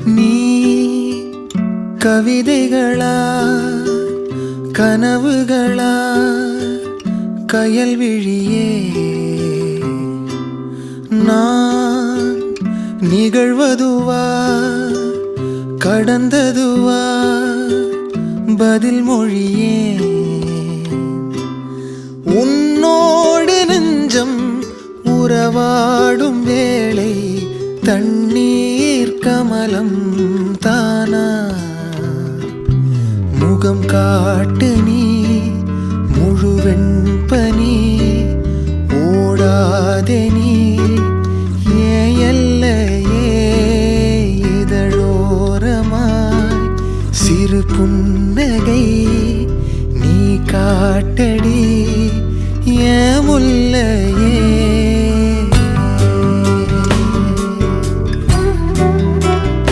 நீ கவிதைகளா கனவுகளா கயல் விழியே நான் நிகழ்வதுவா கடந்ததுவா பதில் மொழியே உன்னோடு நெஞ்சம் உறவாடும் வேளை தண்ணீர் கமலம் தானா முகம் காட்டு நீ முழுவெண் பனி ஓடாதே நீ ஏன் எல்லையே இதழோரமாய் சிறு புன்னகை நீ காட்டடி ஏன் முல்லை